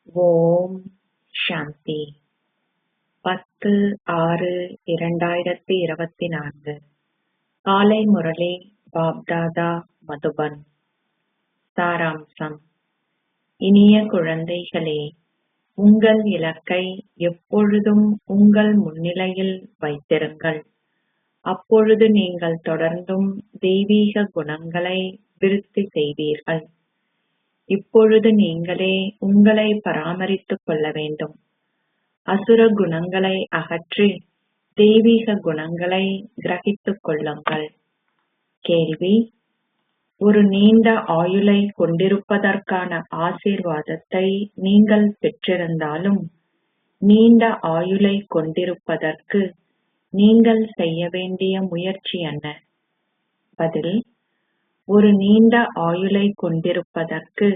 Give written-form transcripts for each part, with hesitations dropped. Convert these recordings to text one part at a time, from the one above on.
ஓம் சாந்தி 10/6/2024 காலை முரளி பாப்தாதா மதுபன். சாராம்சம். இனிய குழந்தைகளே, உங்கள் இலக்கை எப்பொழுதும் உங்கள் முன்னிலையில் வைத்திருங்கள். அப்பொழுது நீங்கள் தொடர்ந்தும் தெய்வீக குணங்களை விருத்தி செய்வீர்கள். இப்பொழுது நீங்களே உங்களை பராமரித்துக் கொள்ள வேண்டும். அசுர குணங்களை அகற்றி தெய்வீக குணங்களை கிரகித்துக் கொள்ளுங்கள். கேள்வி: ஒரு நீண்ட ஆயுளை கொண்டிருப்பதற்கான ஆசீர்வாதத்தை நீங்கள் பெற்றிருந்தாலும் நீண்ட ஆயுளை கொண்டிருப்பதற்கு நீங்கள் செய்ய வேண்டிய முயற்சி என்ன? பதில்: ஒரு நீண்ட ஆயுளை கொண்டிருப்பதற்கு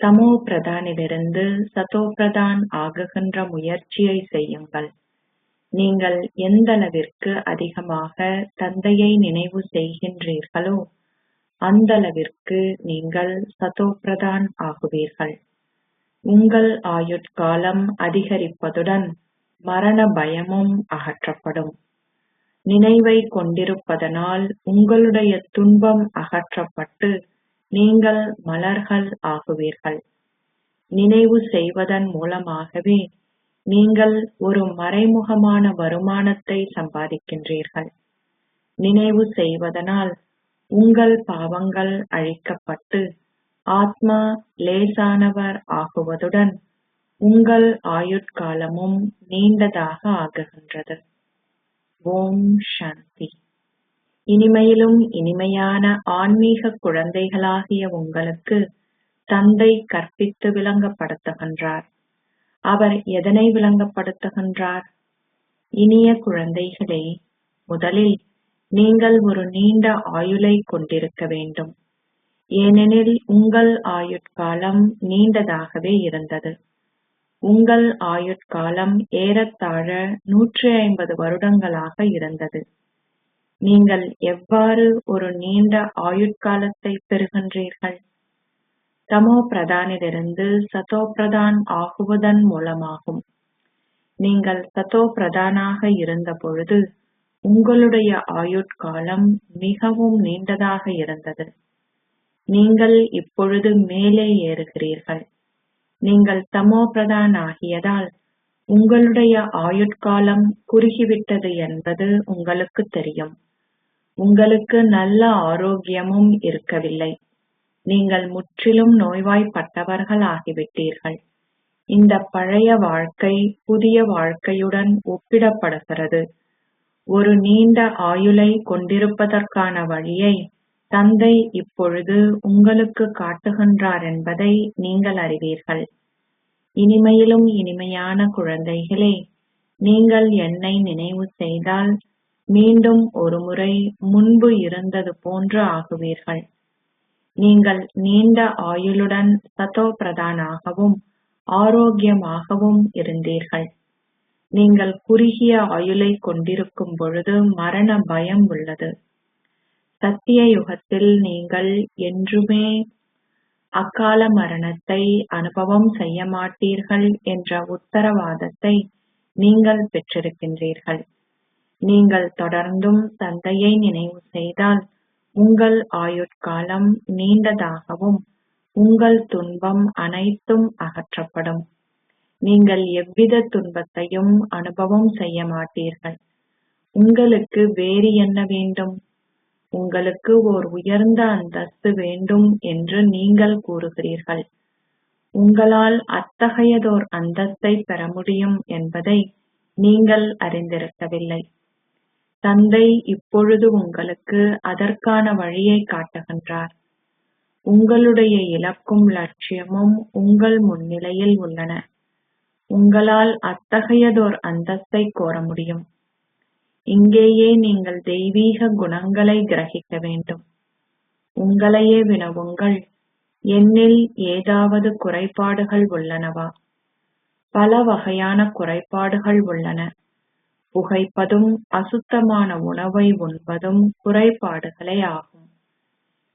தமோ பிரதானிலிருந்து சதோ பிரதான் ஆகுகின்ற முயற்சியை செய்யுங்கள். நீங்கள் எந்தளவிற்கு அதிகமாக தந்தையை நினைவு செய்கின்றீர்களோ அந்தளவிற்கு நீங்கள் சதோ பிரதான் ஆகுவீர்கள். உங்கள் ஆயுட்காலம் அதிகரிப்பதுடன் மரண பயமும் அகற்றப்படும். நினைவை கொண்டிருப்பதனால் உங்களுடைய துன்பம் அகற்றப்பட்டு நீங்கள் மலர்கள் ஆகுவீர்கள். நினைவு செய்வதன் மூலமாகவே நீங்கள் ஒரு மறைமுகமான வருமானத்தை சம்பாதிக்கின்றீர்கள். நினைவு செய்வதனால் உங்கள் பாவங்கள் அழிக்கப்பட்டு ஆத்மா லேசானவர் ஆகுவதுடன் உங்கள் ஆயுட்காலமும் நீண்டதாக ஆகுகின்றது. ஓம் சாந்தி. இனிமையிலும் இனிமையான ஆன்மீக குழந்தைகளாகிய உங்களுக்கு தந்தை கற்பித்து விளங்கப்படுத்துகின்றார். அவர் எதனை விளங்கப்படுத்துகின்றார்? இனிய குழந்தைகளே, முதலில் நீங்கள் ஒரு நீண்ட ஆயுளை கொண்டிருக்க வேண்டும். ஏனெனில் உங்கள் ஆயுட்காலம் நீண்டதாகவே இருந்தது. உங்கள் ஆயுட்காலம் ஏறத்தாழ 150 வருடங்களாக இருந்தது. நீங்கள் எவ்வாறு ஒரு நீண்ட ஆயுட்காலத்தை பெறுகின்றீர்கள்? தமோ பிரதானிலிருந்து சதோ பிரதான் ஆகுவதன் மூலமாகும். நீங்கள் சதோ பிரதானாக இருந்த பொழுது உங்களுடைய ஆயுட்காலம் மிகவும் நீண்டதாக இருந்தது. நீங்கள் இப்பொழுது மேலே ஏறுகிறீர்கள். நீங்கள் தமோ பிரதான் ஆகியதால் உங்களுடைய ஆயுட்காலம் குறுகிவிட்டது என்பது உங்களுக்கு தெரியும். உங்களுக்கு நல்ல ஆரோக்கியமும் இருக்கவில்லை. நீங்கள் முற்றிலும் நோய்வாய்ப்பட்டவர்கள் ஆகிவிட்டீர்கள். இந்த பழைய வாழ்க்கை புதிய வாழ்க்கையுடன் ஒப்பிடப்படுகிறது. ஒரு நீண்ட ஆயுளை கொண்டிருப்பதற்கான வழியை தந்தை இப்பொழுது உங்களுக்கு காட்டுகின்றார் என்பதை நீங்கள் அறிவீர்கள். இனிமையிலும் இனிமையான குழந்தைகளே, நீங்கள் என்னை நினைவு செய்தால் மீண்டும் ஒருமுறை முன்பு இருந்தது போன்று ஆகுவீர்கள். நீங்கள் நீண்ட ஆயுளுடன் சதோ பிரதானாகவும் ஆரோக்கியமாகவும் இருந்தீர்கள். நீங்கள் குறுகிய ஆயுளை கொண்டிருக்கும் பொழுது மரண பயம் உள்ளது. சத்திய யுகத்தில் நீங்கள் என்றுமே அகால மரணத்தை அனுபவம் செய்ய மாட்டீர்கள் என்ற உத்தரவாதத்தை நீங்கள் பெற்றிருக்கின்றீர்கள். நீங்கள் தொடர்ந்தும் தந்தையை நினைவு செய்தால் உங்கள் ஆயுட்காலம் நீண்டதாகவும் உங்கள் துன்பம் அனைத்தும் அகற்றப்படும். நீங்கள் எவ்வித துன்பத்தையும் அனுபவம் செய்ய மாட்டீர்கள். உங்களுக்கு வேறு என்ன வேண்டும்? உங்களுக்கு ஓர் உயர்ந்த அந்தஸ்து வேண்டும் என்று நீங்கள் கூறுகிறீர்கள். உங்களால் அத்தகையதோர் அந்தஸ்தை பெற முடியும் என்பதை நீங்கள் அறிந்திருக்கவில்லை. தந்தை இப்பொழுது உங்களுக்கு அதற்கான வழியை காட்டுகின்றார். உங்களுடைய இலக்கும் லட்சியமும் உங்கள் முன்னிலையில் உள்ளன. உங்களால் அத்தகையதோர் அந்தஸ்தை கோர முடியும். இங்கேயே நீங்கள் தெய்வீக குணங்களை கிரகிக்க வேண்டும். உங்களையே வினவுங்கள், என்னில் ஏதாவது குறைபாடுகள் உள்ளனவா? பல வகையான குறைபாடுகள் உள்ளன. புகைப்பதும் அசுத்தமான உணவை உண்பதும் குறைபாடுகளே ஆகும்.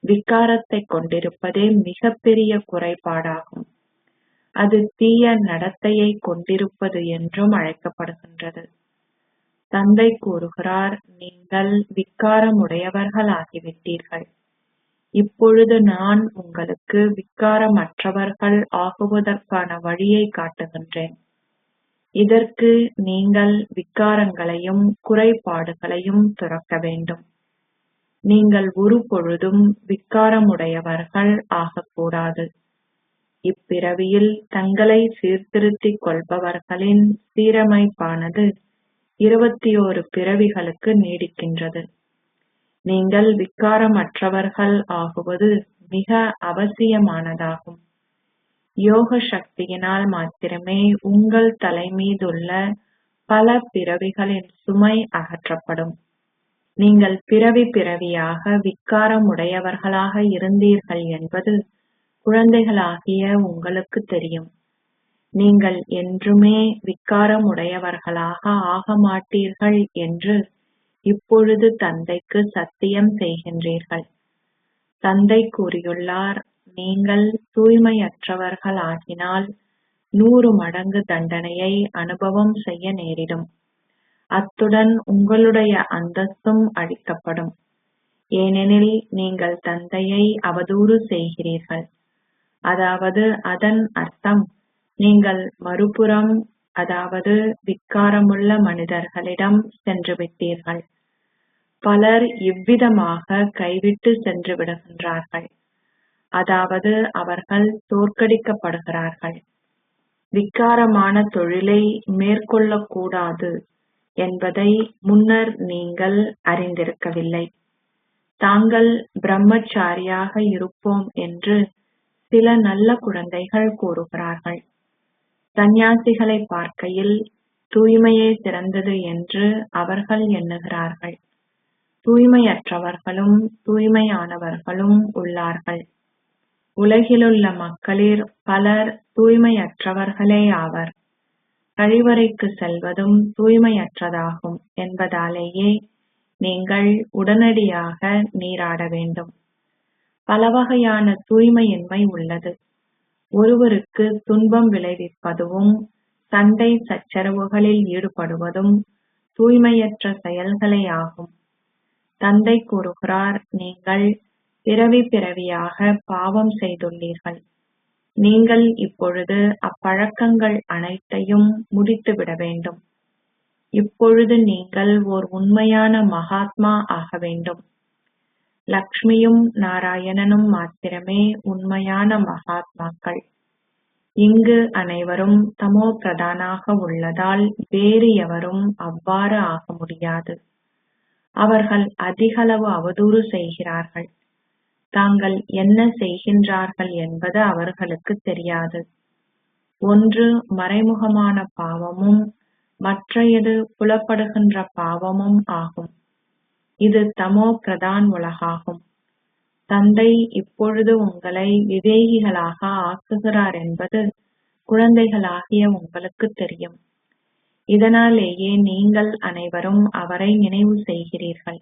விகாரத்தை கொண்டிருப்பதே மிகப்பெரிய குறைபாடாகும். அது தீய நடத்தையை கொண்டிருப்பது என்றும் அழைக்கப்படுகின்றது. தந்தை கூறுகிறார், நீங்கள் விக்காரமுடையவர்களாகிவிட்டீர்கள். இப்பொழுது நான் உங்களுக்கு விக்காரமற்றவர்கள் ஆகுவதற்கான வழியை காட்டுகின்றேன். இதற்கு நீங்கள் விக்காரங்களையும் குறைபாடுகளையும் துறக்க வேண்டும். நீங்கள் ஒரு பொழுதும் விக்காரமுடையவர்கள் ஆகக்கூடாது. இப்பிறவியில் தங்களை சீர்திருத்திக் கொள்பவர்களின் சீரமைப்பானது 21 பிறவிகளுக்கு நீடிக்கின்றது. நீங்கள் விக்காரமற்றவர்கள் ஆகுவது மிக அவசியமானதாகும். யோக சக்தியினால் மாத்திரமே உங்கள் தலைமீதுள்ள பல பிறவிகளின் சுமை அகற்றப்படும். நீங்கள் பிறவியாக விக்காரமுடையவர்களாக இருந்தீர்கள் என்பது குழந்தைகளாகிய உங்களுக்கு தெரியும். நீங்கள் என்றுமே விக்காரமுடையவர்களாக ஆக மாட்டீர்கள் என்று இப்பொழுது தந்தைக்கு சத்தியம் செய்கின்றீர்கள். தந்தை கூறியுள்ளார், நீங்கள் தூய்மையற்றவர்கள் ஆகினால் 100 மடங்கு தண்டனையை அனுபவம் செய்ய நேரிடும். அத்துடன் உங்களுடைய அந்தஸ்தும் அழிக்கப்படும். ஏனெனில் நீங்கள் தந்தையை அவதூறு செய்கிறீர்கள். அதாவது அதன் அர்த்தம், நீங்கள் மறுபுறம், அதாவது விக்காரமுள்ள மனிதர்களிடம் சென்று விட்டீர்கள். பலர் இவ்விதமாக கைவிட்டு சென்று விடுகின்றார்கள். அதாவது அவர்கள் தோற்கடிக்கப்படுகிறார்கள். விக்காரமான தொழிலை மேற்கொள்ளக்கூடாது என்பதை முன்னர் நீங்கள் அறிந்திருக்கவில்லை. தாங்கள் பிரம்மச்சாரியாக இருப்போம் என்று சில நல்ல குழந்தைகள் கூறுகிறார்கள். சந்நியாசிகளை பார்க்கையில் தூய்மையே சிறந்தது என்று அவர்கள் எண்ணுகிறார்கள். தூய்மையற்றவர்களும் தூய்மையானவர்களும் உள்ளார்கள். உலகிலுள்ள மக்களில் பலர் தூய்மையற்றவர்களே ஆவர். கழிவறைக்கு செல்வதும் தூய்மையற்றதாகும் என்பதாலேயே நீங்கள் உடனடியாக நீராட வேண்டும். பல வகையான தூய்மையின்மை உள்ளது. ஒருவருக்கு துன்பம் விளைவிப்பதும் சண்டை சச்சரவுகளில் ஈடுபடுவதும் தூய்மையற்ற செயல்களே ஆகும். தந்தை கூறுகிறார், நீங்கள் பிறவியாக பாவம் செய்துள்ளீர்கள். நீங்கள் இப்பொழுது அப்பழக்கங்கள் அனைத்தையும் முடித்துவிட வேண்டும். இப்பொழுது நீங்கள் ஓர் உண்மையான மகாத்மா ஆக வேண்டும். லக்ஷ்மியும் நாராயணனும் மாத்திரமே உண்மையான மகாத்மாக்கள். இங்கு அனைவரும் தமோ பிரதானாக உள்ளதால் வேறு எவரும் அவ்வாறு ஆக முடியாது. அவர்கள் அதிகளவு அவதூறு செய்கிறார்கள். தாங்கள் என்ன செய்கின்றார்கள் என்பது அவர்களுக்கு தெரியாது. ஒன்று மறைமுகமான பாவமும் மற்றையது புலப்படுகின்ற பாவமும் ஆகும். இது தமோ பிரதான் உலகாகும். தந்தை இப்பொழுது உங்களை விவேகிகளாக ஆக்குகிறார் என்பது குழந்தைகளாகிய உங்களுக்கு தெரியும். இதனாலேயே நீங்கள் அனைவரும் அவரை நினைவு செய்கிறீர்கள்.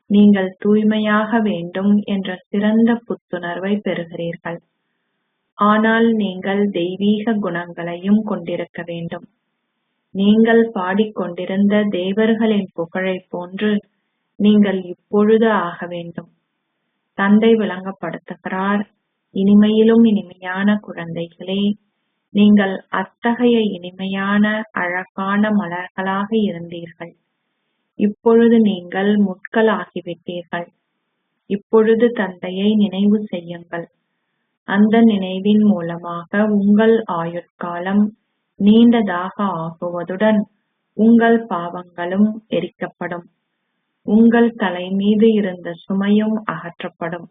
நீங்கள் தூய்மையாக வேண்டும் என்ற சிறந்த புத்துணர்வை பெறுகிறீர்கள். ஆனால் நீங்கள் தெய்வீக குணங்களையும் கொண்டிருக்க வேண்டும். நீங்கள் பாடிக்கொண்டிருந்த தேவர்களின் புகழைப் போன்று நீங்கள் இப்பொழுது ஆக வேண்டும். தந்தை விளங்கப்படுத்துகிறார், இனிமையிலும் இனிமையான குழந்தைகளே, நீங்கள் அத்தகைய இனிமையான அழகான மலர்களாக இருந்தீர்கள். இப்பொழுது நீங்கள் முட்கள் ஆகிவிட்டீர்கள். இப்பொழுது தந்தையை நினைவு செய்யுங்கள். அந்த நினைவின் மூலமாக உங்கள் ஆயுட்காலம் நீண்டதாக ஆகுவதுடன் உங்கள் பாவங்களும் எரிக்கப்படும். உங்கள் தலை மீது இருந்த சுமையும் அகற்றப்படும்.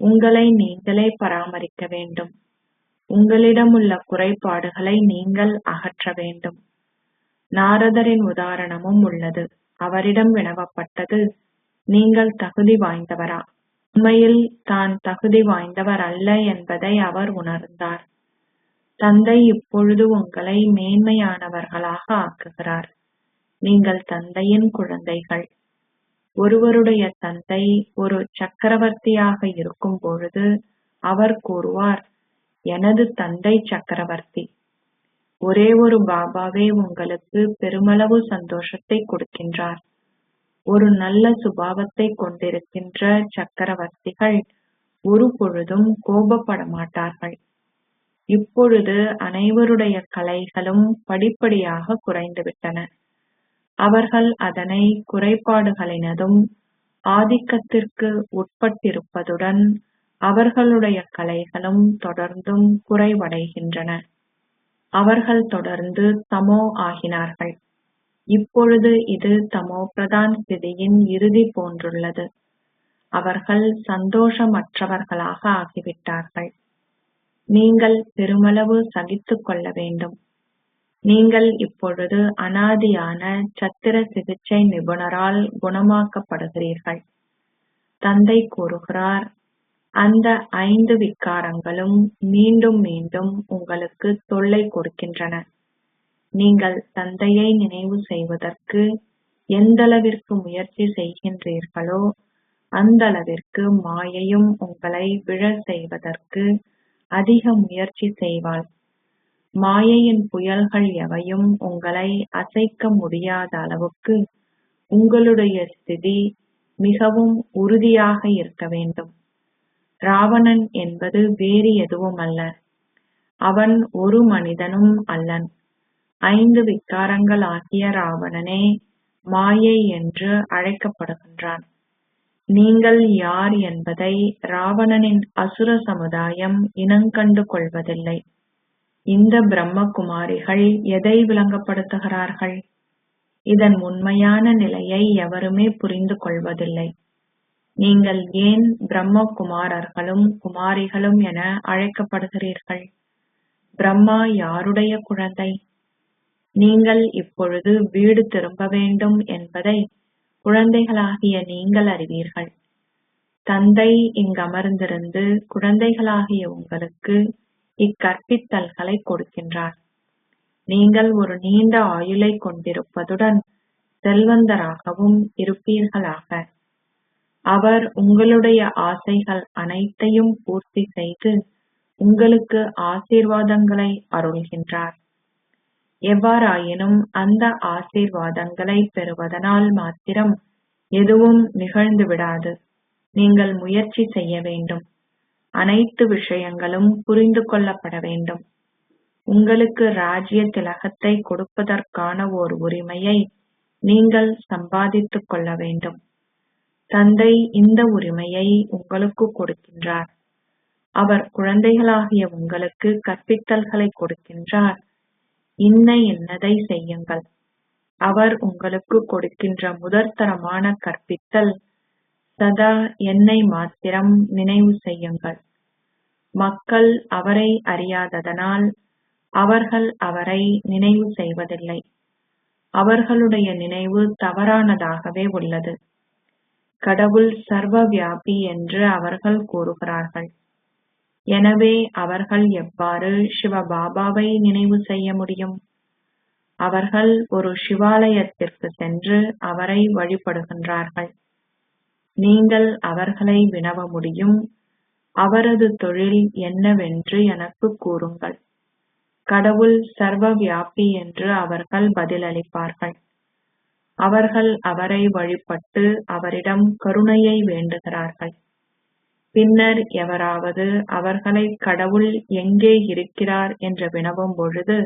உங்களை நீங்களே பராமரிக்க வேண்டும். உங்களிடம் உள்ள குறைபாடுகளை நீங்கள் அகற்ற வேண்டும். நாரதரின் உதாரணமும் உள்ளது. அவரிடம் வினவப்பட்டது, நீங்கள் தகுதி வாய்ந்தவரா? உண்மையில் தான் தகுதி வாய்ந்தவர் அல்ல என்பதை அவர் உணர்ந்தார். தந்தை இப்பொழுது உங்களை மேன்மையானவர்களாக ஆக்குகிறார். நீங்கள் தந்தையின் குழந்தைகள். ஒருவருடைய தந்தை ஒரு சக்கரவர்த்தியாக இருக்கும் பொழுது அவர் கூறுவார், எனது தந்தை சக்கரவர்த்தி. ஒரே ஒரு பாபாவே உங்களுக்கு பெருமளவு சந்தோஷத்தை கொடுக்கின்றார். ஒரு நல்ல சுபாவத்தை கொண்டிருக்கின்ற சக்கரவர்த்திகள் ஒரு பொழுதும் கோபப்பட மாட்டார்கள். இப்பொழுது அனைவருடைய கலைகளும் படிப்படியாக குறைந்துவிட்டன. அவர்கள் அதனை குறைபாடுகளினதும் ஆதிக்கத்திற்கு உட்பட்டிருப்பதுடன் அவர்களுடைய கலைகளும் தொடர்ந்தும் குறைவடைகின்றன. அவர்கள் தொடர்ந்து தமோ ஆகினார்கள். இப்பொழுது இது தமோ பிரதான் ஸ்திதியின் இறுதி போன்றுள்ளது. அவர்கள் சந்தோஷமற்றவர்களாக ஆகிவிட்டார்கள். நீங்கள் பெருமளவு சகித்துக் கொள்ள வேண்டும். நீங்கள் இப்பொழுது அனாதியான சத்திர சிகிச்சை நிபுணரால் குணமாக்கப்படுகிறீர்கள். தந்தை கூறுகிறார், அந்த 5 விகாரங்களும் மீண்டும் மீண்டும் உங்களுக்கு தொல்லை கொடுக்கின்றன. நீங்கள் தந்தையை நினைவு செய்வதற்கு எந்தளவிற்கு முயற்சி செய்கின்றீர்களோ அந்தளவிற்கு மாயையும் உங்களை விழச் செய்வதற்கு அதிக முயற்சி செய்வாள். மாயையின் புயல்கள் எவையும் உங்களை அசைக்க முடியாத அளவுக்கு உங்களுடைய ஸ்திதி மிகவும் உறுதியாக இருக்க வேண்டும். ராவணன் என்பது வேறு எதுவுமல்ல. அவன் ஒரு மனிதனும் அல்லன். 5 விகாரங்கள் ஆகிய ராவணனே மாயை என்று அழைக்கப்படுகின்றான். நீங்கள் யார் என்பதை ராவணனின் அசுர சமுதாயம் இனங்கண்டு கொள்வதில்லை. இந்த பிரம்மகுமாரிகள் எதை விளங்கப்படுத்துகிறார்கள்? இதன் உண்மையான நிலையை எவருமே புரிந்து கொள்வதில்லை. நீங்கள் ஏன் பிரம்மகுமாரர்களும் குமாரிகளும் என அழைக்கப்படுகிறீர்கள்? பிரம்மா யாருடைய குழந்தை? நீங்கள் இப்பொழுது வீடு திரும்ப வேண்டும் என்பதை குழந்தைகளாகிய நீங்கள் அறிவீர்கள். தந்தை இங்கமர்ந்திருந்து குழந்தைகளாகிய உங்களுக்கு இக்கற்பித்தல்களை கொடுக்கின்றார். நீங்கள் ஒரு நீண்ட ஆயுளை கொண்டிருப்பதுடன் செல்வந்தராகவும் இருப்பீர்களாக. அவர் உங்களுடைய ஆசைகள் அனைத்தையும் பூர்த்தி செய்து உங்களுக்கு ஆசீர்வாதங்களை அருள்கின்றார். எவ்வாறாயினும் அந்த ஆசீர்வாதங்களை பெறுவதனால் மாத்திரம் எதுவும் நிகழ்ந்து விடாது. நீங்கள் முயற்சி செய்ய வேண்டும். அனைத்து விஷயங்களும் புரிந்து கொள்ளப்பட வேண்டும். உங்களுக்கு ராஜ்ய திலகத்தை கொடுப்பதற்கான ஓர் உரிமையை நீங்கள் சம்பாதித்துக் கொள்ள வேண்டும். தந்தை இந்த உரிமையை உங்களுக்கு கொடுக்கின்றார். அவர் குழந்தைகளாகிய உங்களுக்கு கற்பித்தல்களை கொடுக்கின்றார். இன்னதை செய்யுங்கள். அவர் உங்களுக்கு கொடுக்கின்ற முதற்தரமான கற்பித்தல் சதா என்னை மாத்திரம் நினைவு செய்யுங்கள். மக்கள் அவரை அறியாததனால் அவர்கள் அவரை நினைவு செய்வதில்லை. அவர்களுடைய நினைவு தவறானதாகவே உள்ளது. கடவுள் சர்வ வியாபி என்று அவர்கள் கூறுகிறார்கள். எனவே அவர்கள் எவ்வாறு சிவபாபாவை நினைவு செய்ய முடியும்? அவர்கள் ஒரு சிவாலயத்திற்கு சென்று அவரை வழிபடுகின்றார்கள். நீங்கள் அவர்களை வினவ முடியும், அவரது தொழில் என்னவென்று எனக்கு கூறுங்கள். கடவுள் சர்வ வியாபி என்று அவர்கள் பதிலளிப்பார்கள். அவர்கள் அவரை வழிபட்டு அவரிடம் கருணையை வேண்டுகிறார்கள். பின்னர் எவராவது அவர்களை கடவுள் எங்கே இருக்கிறார் என்று வினவும் பொழுது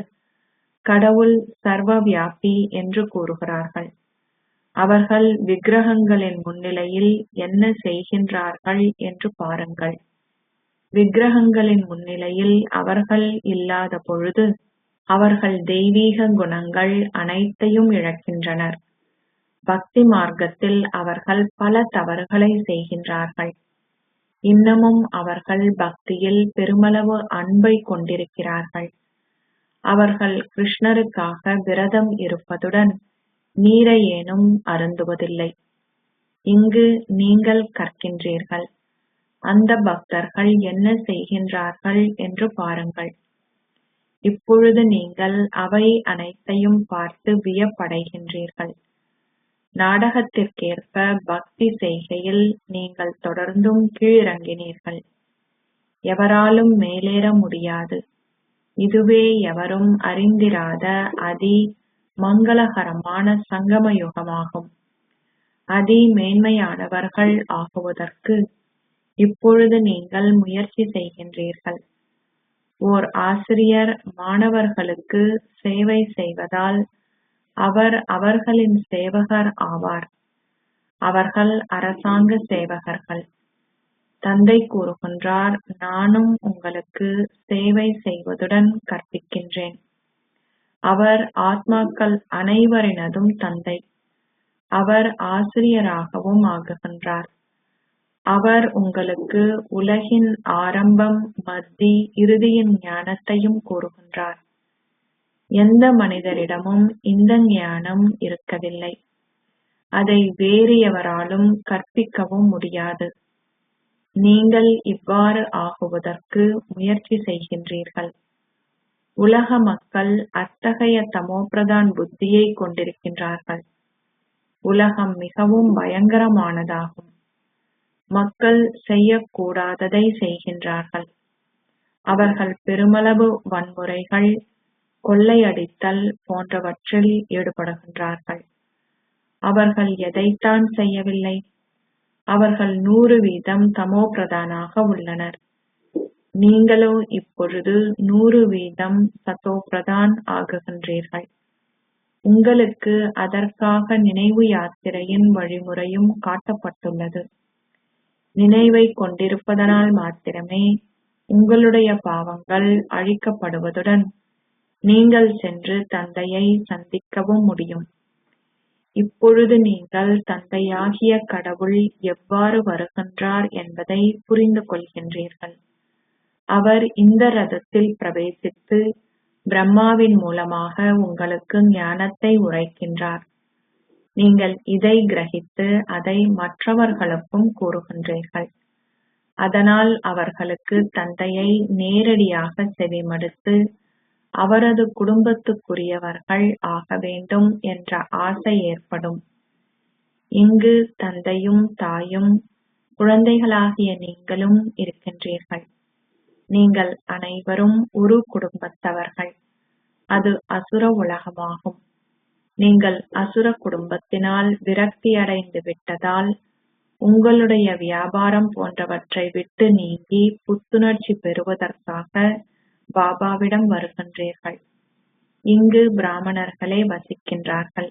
கடவுள் சர்வ வியாபி என்று கூறுகிறார்கள். அவர்கள் விக்கிரகங்களின் முன்னிலையில் என்ன செய்கின்றார்கள் என்று பாருங்கள். விக்கிரகங்களின் முன்னிலையில் அவர்கள் இல்லாத பொழுது அவர்கள் தெய்வீக குணங்கள் அனைத்தையும் இழக்கின்றனர். பக்தி மார்க்கத்தில் அவர்கள் பல தவறுகளை செய்கின்றார்கள். இன்னமும் அவர்கள் பக்தியில் பெருமளவு அன்பை கொண்டிருக்கிறார்கள். அவர்கள் கிருஷ்ணருக்காக விரதம் இருப்பதுடன் நீரையேனும் அருந்துவதில்லை. இங்கு நீங்கள் கற்கின்றீர்கள். அந்த பக்தர்கள் என்ன செய்கின்றார்கள் என்று பாருங்கள். இப்பொழுது நீங்கள் அவை அனைத்தையும் பார்த்து வியப்படைகின்றீர்கள். நாடகத்திற்கேற்ப பக்தி செய்கையில் நீங்கள் தொடர்ந்தும் கீழிறங்கினீர்கள். எவராலும் மேலேற முடியாது. இதுவே எவரும் அறிந்திராத அதி மங்களகரமான சங்கம யுகமாகும். அதி மேன்மையானவர்கள் ஆகுவதற்கு இப்பொழுது நீங்கள் முயற்சி செய்கின்றீர்கள். ஓர் ஆசிரியர் மாணவர்களுக்கு சேவை செய்வதால் அவர் அவர்களின் சேவகர் ஆவார். அவர்கள் அரசாங்க சேவகர்கள். தந்தை கூறுகின்றார், நானும் உங்களுக்கு சேவை செய்வதுடன் கற்பிக்கின்றேன். அவர் ஆத்மாக்கள் அனைவரினதும் தந்தை. அவர் ஆசிரியராகவும் ஆகுகின்றார். அவர் உங்களுக்கு உலகின் ஆரம்பம், மத்தி, இறுதியின் ஞானத்தையும் கூறுகின்றார். எந்த மனிதரிடமும் இந்த ஞானம் இருக்கவில்லை. அதை வேறு எவராலும் கற்பிக்கவும் முடியாது. நீங்கள் இவ்வாறு ஆகுவதற்கு முயற்சி செய்கின்றீர்கள். உலக மக்கள் அத்தகைய தமோபிரதான் புத்தியை கொண்டிருக்கின்றார்கள். உலகம் மிகவும் பயங்கரமானதாகும். மக்கள் செய்யக்கூடாததை செய்கின்றார்கள். அவர்கள் பெருமளவு வன்முறைகள், கொள்ளையடித்தல் போன்றவற்றில் ஈடுபடுகின்றார்கள். அவர்கள் எதைத்தான் செய்யவில்லை? அவர்கள் 100% தமோபிரதானாக உள்ளனர். நீங்களோ இப்பொழுது 100% சதோபிரதான் ஆகுகின்றீர்கள். உங்களுக்கு அதற்காக நினைவு யாத்திரையின் வழிமுறையும் காட்டப்பட்டுள்ளது. நினைவை கொண்டிருப்பதனால் மாத்திரமே உங்களுடைய பாவங்கள் அழிக்கப்படுவதுடன் நீங்கள் சென்று தந்தையை சந்திக்கவும் முடியும். இப்பொழுது நீங்கள் தந்தையாகிய கடவுள் எவ்வாறு வருகின்றார் என்பதை புரிந்து கொள்கின்றீர்கள். அவர் இந்த ரதத்தில் பிரவேசித்து பிரம்மாவின் மூலமாக உங்களுக்கு ஞானத்தை உரைக்கின்றார். நீங்கள் இதை கிரகித்து அதை மற்றவர்களுக்கும் கூறுகின்றீர்கள். அதனால் அவர்களுக்கு தந்தையை நேரடியாக செவிமடுத்து அவரது குடும்பத்துக்குரியவர்கள் ஆக வேண்டும் என்ற ஆசை ஏற்படும். இங்கு தந்தையும் தாயும் குழந்தைகளாகிய நீங்களும் இருக்கின்றீர்கள். நீங்கள் அனைவரும் ஒரு குடும்பத்தவர்கள். அது அசுர உலகமாகும். நீங்கள் அசுர குடும்பத்தினால் விரக்தியடைந்து விட்டதால் உங்களுடைய வியாபாரம் போன்றவற்றை விட்டு நீங்கி புத்துணர்ச்சி பெறுவதற்காக பாபாவிடம் வருகின்றீர்கள். இங்கு பிராமணர்களே வசிக்கின்றார்கள்.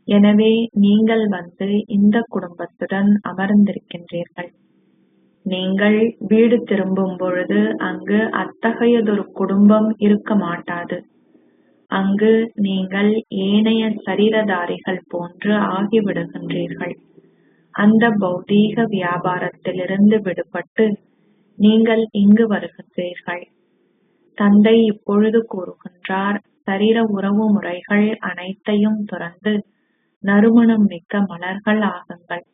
எனவே நீங்கள் வந்து இந்த குடும்பத்துடன் அமர்ந்திருக்கின்றீர்கள். நீங்கள் வீடு திரும்பும் பொழுது அங்கு அத்தகையதொரு குடும்பம் இருக்க மாட்டாது. அங்கு நீங்கள் ஏனைய சரீரதாரிகள் போன்று ஆகிவிடுகின்றீர்கள். அந்த பௌதீக வியாபாரத்திலிருந்து விடுபட்டு நீங்கள் இங்கு வருகின்றீர்கள். தந்தை இப்பொழுது கூறுகின்றார், சரீர உறவு முறைகள் அனைத்தையும் துறந்து நறுமணம் மிக்க மலர்கள் ஆகுங்கள்.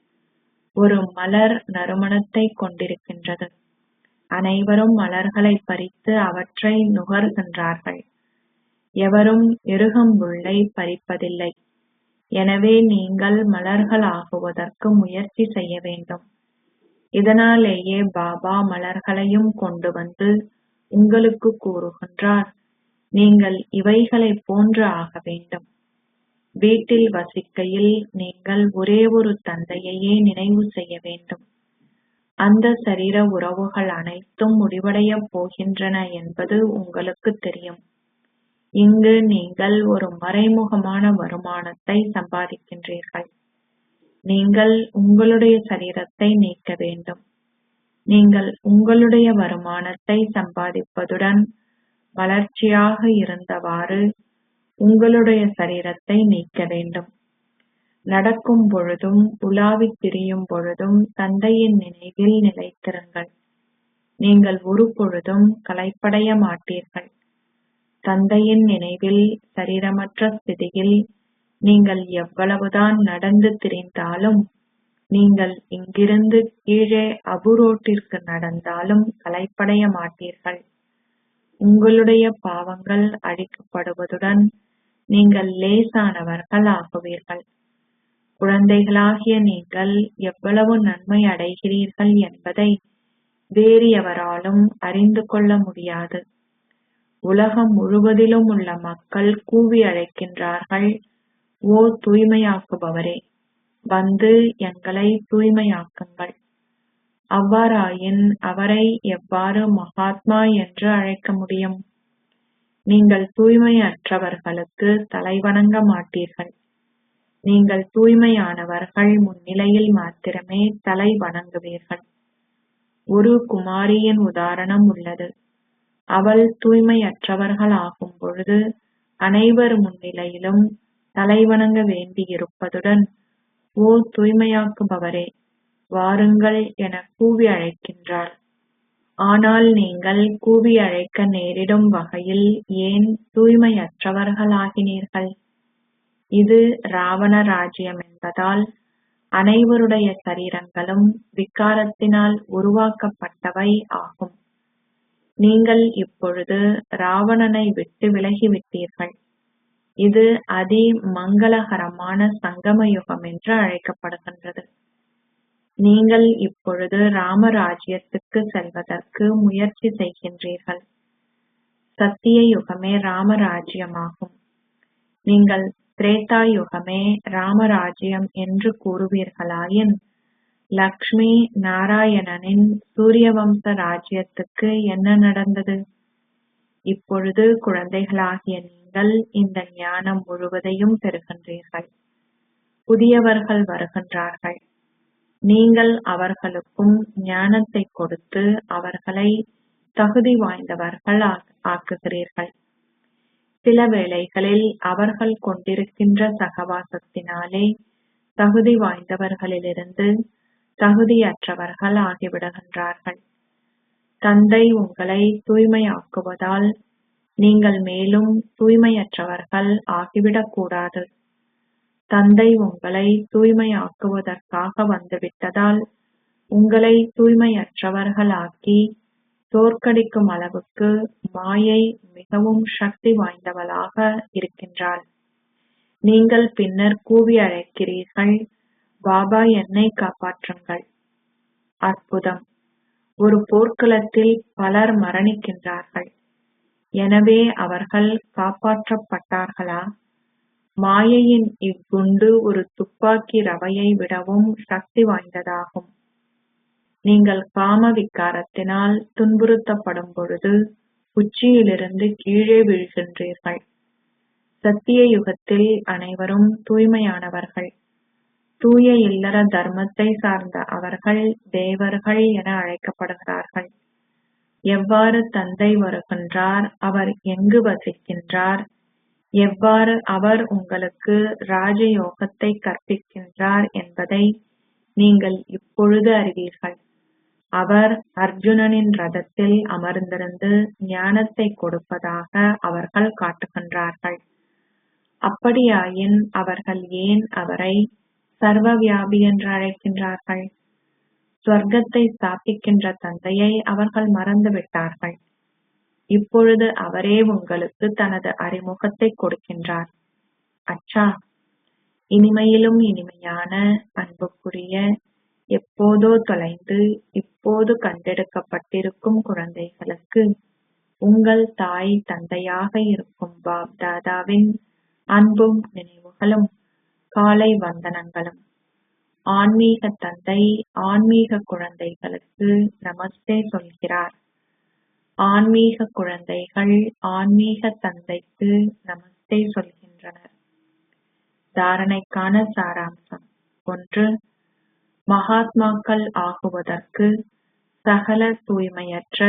ஒரு மலர் நறுமணத்தை கொண்டிருக்கின்றது. அனைவரும் மலர்களை பறித்து அவற்றை நுகர்கின்றார்கள். எவரும் எருகம்புல்லை பறிப்பதில்லை. எனவே நீங்கள் மலர்கள் ஆகுவதற்கு முயற்சி செய்ய வேண்டும். இதனாலேயே பாபா மலர்களையும் கொண்டு வந்து உங்களுக்கு கூறுகின்றார், நீங்கள் இவைகளை போன்று ஆக வேண்டும். வீட்டில் வசிக்கையில் நீங்கள் ஒரே ஒரு தந்தையையே நினைவு செய்ய வேண்டும். அந்த சரீர உறவுகள் அனைத்தும் முடிவடையப் போகின்றன என்பது உங்களுக்கு தெரியும். இங்கு நீங்கள் ஒரு மறைமுகமான வருமானத்தை சம்பாதிக்கின்றீர்கள். நீங்கள் உங்களுடைய சரீரத்தை நீக்க வேண்டும். நீங்கள் உங்களுடைய வருமானத்தை சம்பாதிப்பதுடன் வளர்ச்சியாக இருந்தவாறு உங்களுடைய சரீரத்தை நீக்க வேண்டும். நடக்கும் பொழுதும் உலாவித் திரியும் பொழுதும் தந்தையின் நினைவில் நிலைத்திருங்கள். நீங்கள் ஒரு பொழுதும் களைப்படைய மாட்டீர்கள். தந்தையின் நினைவில் சரீரமற்ற ஸ்திதியில் நீங்கள் எவ்வளவுதான் நடந்து திரிந்தாலும், நீங்கள் இங்கிருந்து கீழே அபுரோட்டிற்கு நடந்தாலும் களைப்படைய மாட்டீர்கள். உங்களுடைய பாவங்கள் அழிக்கப்படுவதுடன் நீங்கள் லேசானவர்கள் ஆகுவீர்கள். குழந்தைகளாகிய நீங்கள் எவ்வளவு நன்மை அடைகிறீர்கள் என்பதை வேறு எவராலும் அறிந்து கொள்ள முடியாது. உலகம் முழுவதிலும் உள்ள மக்கள் கூவி அழைக்கின்றார்கள், ஓ தூய்மையாக்குபவரே, வந்து எங்களை தூய்மையாக்குங்கள். அவ்வாறாயின் அவரை எவ்வாறு மகாத்மா என்று அழைக்க முடியும்? நீங்கள் தூய்மையற்றவர்களுக்கு தலைவணங்க மாட்டீர்கள். நீங்கள் தூய்மையானவர்கள் முன்னிலையில் மாத்திரமே தலை வணங்குவீர்கள். ஒரு குமாரியின் உதாரணம் உள்ளது. அவள் தூய்மையற்றவர்கள் ஆகும் பொழுது அனைவர் முன்னிலையிலும் தலைவணங்க வேண்டியிருப்பதுடன், ஓ தூய்மையாக்குபவரே, வாருங்கள் என கூவி அழைக்கின்றாள். ஆனால் நீங்கள் கூவி அழைக்க நேரிடும் வகையில் ஏன் தூய்மையற்றவர்களாகினீர்கள்? இது ராவண ராஜ்யம் என்பதால் அனைவருடைய சரீரங்களும் விகாரத்தினால் உருவாக்கப்பட்டவை ஆகும். நீங்கள் இப்பொழுது ராவணனை விட்டு விலகிவிட்டீர்கள். இது அதி மங்களகரமான சங்கமயுகம் என்று அழைக்கப்படுகின்றது. நீங்கள் இப்பொழுது ராமராஜ்யத்துக்கு செல்வதற்கு முயற்சி செய்கின்றீர்கள். சத்திய யுகமே ராமராஜ்யமாகும். நீங்கள் திரேதா யுகமே ராமராஜ்யம் என்று கூறுவீர்களாயின், லக்ஷ்மி நாராயணனின் சூரியவம்ச ராஜ்யத்துக்கு என்ன நடந்தது? இப்பொழுது குழந்தைகளாகிய நீங்கள் இந்த ஞானம் முழுவதையும் பெறுகின்றீர்கள். புதியவர்கள் வருகின்றார்கள். நீங்கள் அவர்களுக்கும் ஞானத்தை கொடுத்து அவர்களை தகுதி வாய்ந்தவர்கள் ஆக்குகிறீர்கள். சில வேளைகளில் அவர்கள் கொண்டிருக்கின்ற சகவாசத்தினாலே தகுதி வாய்ந்தவர்களிலிருந்து தகுதியற்றவர்கள் ஆகிவிடுகின்றார்கள். தந்தை உங்களை தூய்மையாக்குவதால் நீங்கள் மேலும் தூய்மையற்றவர்கள் ஆகிவிடக்கூடாது. தந்தை உங்களை தூய்மையாக்குவதற்காக வந்துவிட்டதால் உங்களை தூய்மையற்றவர்களாக்கி தோற்கடிக்கும் அளவுக்கு மாயை மிகவும் சக்தி வாய்ந்தவளாக இருக்கின்றாள். நீங்கள் பின்னர் கூவி அழைக்கிறீர்கள், பாபா என்னை காப்பாற்றுங்கள். அற்புதம்! ஒரு போர்க்களத்தில் பலர் மரணிக்கின்றார்கள். எனவே அவர்கள் காப்பாற்றப்பட்டார்களா? மாயையின் இக்குண்டு ஒரு துப்பாக்கி ரவையை விடவும் சக்தி வாய்ந்ததாகும். நீங்கள் காம விகாரத்தினால் துன்புறுத்தப்படும் பொழுது உச்சியிலிருந்து கீழே வீழ்கின்றீர்கள். சத்திய யுகத்தில் அனைவரும் தூய்மையானவர்கள். தூய இல்லற தர்மத்தை சார்ந்த அவர்கள் தேவர்கள் என அழைக்கப்படுகிறார்கள். எவ்வாறு தந்தை வருகின்றார், அவர் எங்கு வசிக்கின்றார், எவ்வாறு அவர் உங்களுக்கு ராஜயோகத்தை கற்பிக்கின்றார் என்பதை நீங்கள் இப்பொழுது அறிவீர்கள். அவர் அர்ஜுனனின் ரதத்தில் அமர்ந்திருந்து ஞானத்தை கொடுப்பதாக அவர்கள் காட்டுகின்றார்கள். அப்படியாயின் அவர்கள் ஏன் அவரை சர்வவியாபி என்று அழைக்கின்றார்கள்? ஸ்வர்க்கத்தை ஸ்தாபிக்கின்ற தந்தையை அவர்கள் மறந்துவிட்டார்கள். இப்பொழுது அவரே உங்களுக்கு தனது அறிமுகத்தை கொடுக்கின்றார். அச்சா, இனிமையிலும் இனிமையான அன்புக்குரிய, எப்போதோ தொலைந்து இப்போது கண்டெடுக்கப்பட்டிருக்கும் குழந்தைகளுக்கு உங்கள் தாய் தந்தையாக இருக்கும் பாப் தாதாவின் அன்பும் நினைவுகளும் காலை வந்தனங்களும். ஆன்மீக தந்தை ஆன்மீக குழந்தைகளுக்கு நமஸ்தே சொல்கிறார். ஆன்மீக குழந்தைகள் ஆன்மீக தந்தைக்கு நமஸ்தே சொல்கின்றனர். தாரணைக்கான சாராம்சம். 1. மகாத்மாக்கள் ஆகுவதற்கு சகல தூய்மையற்ற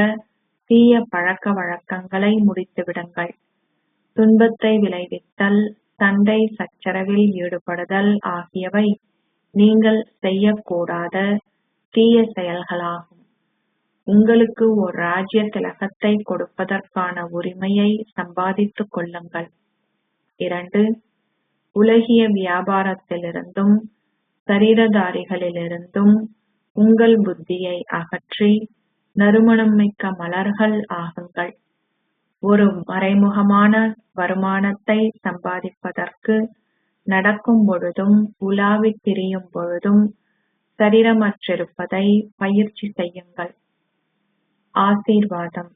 தீய பழக்க வழக்கங்களை முடித்துவிடுங்கள். துன்பத்தை விளைவித்தல், சண்டை சச்சரவில் ஈடுபடுதல் ஆகியவை நீங்கள் செய்யக்கூடாத தீய செயல்களாகும். உங்களுக்கு ஒரு ராஜ்ய திலகத்தை கொடுப்பதற்கான உரிமையை சம்பாதித்துக் கொள்ளுங்கள். 2. உலகிய வியாபாரத்திலிருந்தும் சரீரதாரிகளிலிருந்தும் உங்கள் புத்தியை அகற்றி நறுமணம் மிக்க மலர்கள் ஆகுங்கள். ஒரு மறைமுகமான வருமானத்தை சம்பாதிப்பதற்கு நடக்கும் பொழுதும் உலாவித் திரியும் பொழுதும் சரீரமற்றிருப்பதை பயிற்சி செய்யுங்கள். ஆசீர்வாதம்.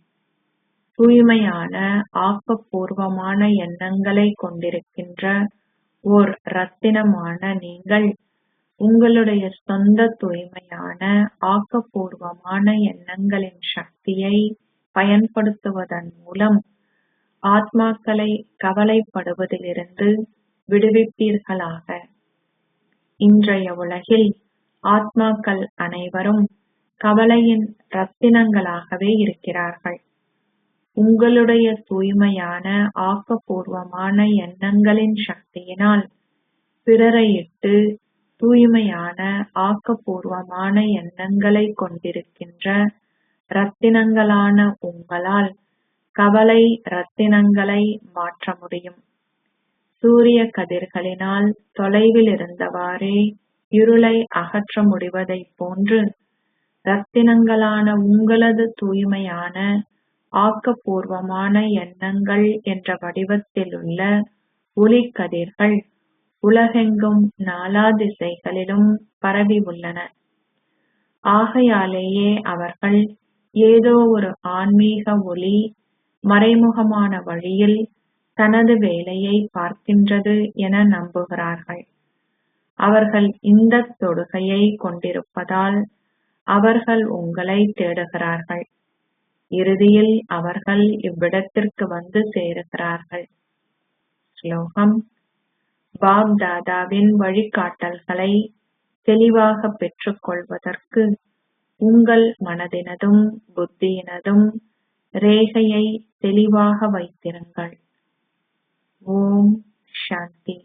தூய்மையான ஆக்கப்பூர்வமான எண்ணங்களை கொண்டிருக்கின்ற ஓர் ரத்தினமான நீங்கள் உங்களுடைய சொந்த தூய்மையான ஆக்கப்பூர்வமான எண்ணங்களின் சக்தியை பயன்படுத்துவதன் மூலம் ஆத்மாக்களை கவலைப்படுவதிலிருந்து விடுவிப்பீர்களாக. இன்றைய உலகில் ஆத்மாக்கள் அனைவரும் கவலையின் ரத்தினங்களாகவே இருக்கிறார்கள். உங்களுடைய தூய்மையான ஆக்கப்பூர்வமான எண்ணங்களின் சக்தியினால் பிறரை இட்டு தூய்மையான ஆக்கப்பூர்வமான எண்ணங்களை கொண்டிருக்கின்ற ரத்தினங்களான உங்களால் கவலை ரத்தினங்களை மாற்ற முடியும். சூரிய கதிர்களினால் தொலைவில் இருந்தவாறே இருளை அகற்ற முடிவதைப் போன்று ரத்தினங்களான உங்களது தூய்மையான ஆக்கப்பூர்வமான எண்ணங்கள் என்ற வடிவத்திலுள்ள ஒளிக்கதிர்கள் உலகெங்கும் நாலா திசைகளிலும் பரவி உள்ளன. ஆகையாலேயே அவர்கள் ஏதோ ஒரு ஆன்மீக ஒளி மறைமுகமான வழியில் தனது வேலையை பார்க்கின்றது என நம்புகிறார்கள். அவர்கள் இந்த தொடுகையை கொண்டிருப்பதால் அவர்கள் உங்களை தேடுகிறார்கள். இறுதியில் அவர்கள் இவ்விடத்திற்கு வந்து சேருகிறார்கள். ஸ்லோகம். பாப் தாதாவின் வழிகாட்டல்களை தெளிவாக பெற்றுக் கொள்வதற்கு உங்கள் மனதினதும் புத்தியினதும் ரேகையை தெளிவாக வைத்திருங்கள். ஓம் சாந்தி.